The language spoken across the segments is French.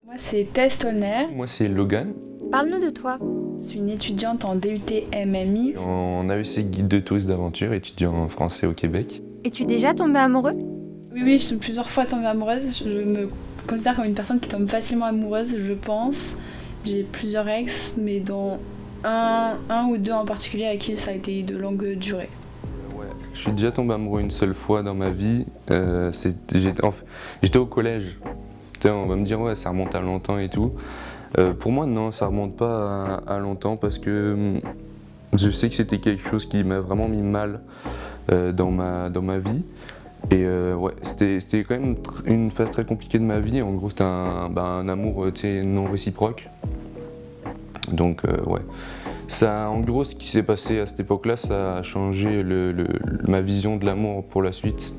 Moi, c'est Tess Tollner. Moi, c'est Logan. Parle-nous de toi. Je suis une étudiante en DUT MMI. En AEC guide de tourisme d'aventure, étudiant en français au Québec. Es-tu déjà tombé amoureux? Oui, je suis plusieurs fois tombée amoureuse. Je me considère comme une personne qui tombe facilement amoureuse, je pense. J'ai plusieurs ex, mais dont un ou deux en particulier avec qui ça a été de longue durée. Je suis déjà tombé amoureux une seule fois dans ma vie. J'étais au collège. Putain, on va me dire, ouais, ça remonte à longtemps et tout. Pour moi, non, ça remonte pas à longtemps parce que je sais que c'était quelque chose qui m'a vraiment mis mal dans ma vie. Et ouais, c'était quand même une phase très compliquée de ma vie. En gros, c'était un amour non réciproque. Donc, ouais. Ça, en gros, ce qui s'est passé à cette époque-là, ça a changé ma vision de l'amour pour la suite.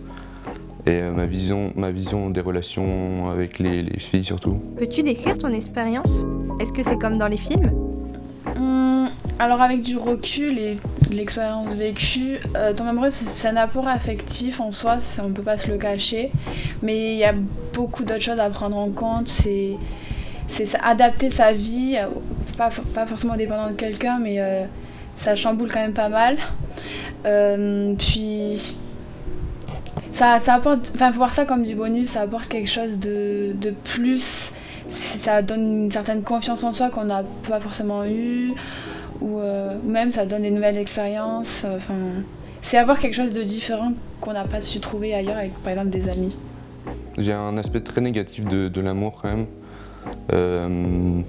Et ma vision des relations avec les filles surtout. Peux-tu décrire ton expérience? Est-ce que c'est comme dans les films? Alors avec du recul et de l'expérience vécue, tomber amoureuse c'est un apport affectif en soi, on peut pas se le cacher. Mais il y a beaucoup d'autres choses à prendre en compte, c'est adapter sa vie, pas forcément dépendant de quelqu'un, mais ça chamboule quand même pas mal. Puis ça apporte, faut voir ça comme du bonus, ça apporte quelque chose de plus. Ça donne une certaine confiance en soi qu'on n'a pas forcément eue, ou même ça donne des nouvelles expériences. C'est avoir quelque chose de différent qu'on n'a pas su trouver ailleurs avec par exemple des amis. J'ai un aspect très négatif de l'amour quand même.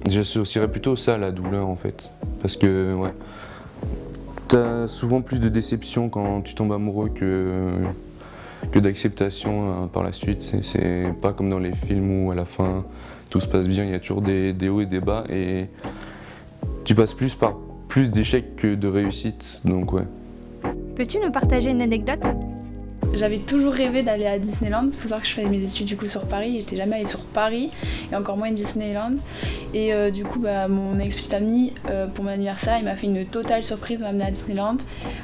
J'associerais plutôt ça à la douleur en fait. Parce que ouais, t'as souvent plus de déception quand tu tombes amoureux que d'acceptation par la suite. C'est pas comme dans les films où à la fin tout se passe bien, il y a toujours des hauts et des bas et tu passes par plus d'échecs que de réussites, donc ouais. Peux-tu nous partager une anecdote? J'avais toujours rêvé d'aller à Disneyland. Il faut savoir que je fais mes études du coup sur Paris et j'étais jamais allée sur Paris et encore moins Disneyland. Et du coup mon ex-petit ami pour mon anniversaire il m'a fait une totale surprise, m'a amené à Disneyland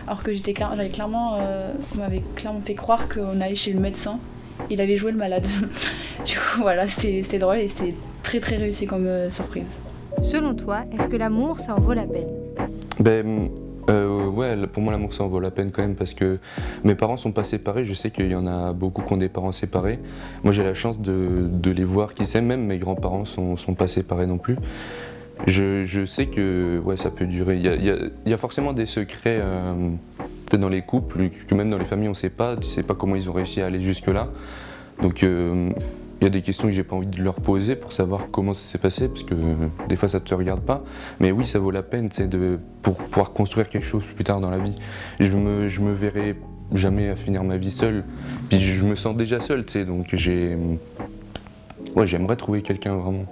alors que on m'avait clairement fait croire qu'on allait chez le médecin. Il avait joué le malade. Du coup voilà, c'était drôle et c'était très très réussi comme surprise. Selon toi, est-ce que l'amour ça en vaut la peine? Ouais, pour moi l'amour ça en vaut la peine quand même parce que mes parents sont pas séparés, je sais qu'il y en a beaucoup qui ont des parents séparés. Moi j'ai la chance de les voir qui s'aiment, même mes grands-parents sont pas séparés non plus. Je sais que ouais, ça peut durer, il y a forcément des secrets peut-être dans les couples, que même dans les familles on sait pas, tu sais pas comment ils ont réussi à aller jusque là. Donc il y a des questions que j'ai pas envie de leur poser pour savoir comment ça s'est passé, parce que des fois ça te regarde pas. Mais oui, ça vaut la peine pour pouvoir construire quelque chose plus tard dans la vie. Je me verrai jamais à finir ma vie seul. Puis je me sens déjà seul, donc j'aimerais trouver quelqu'un vraiment.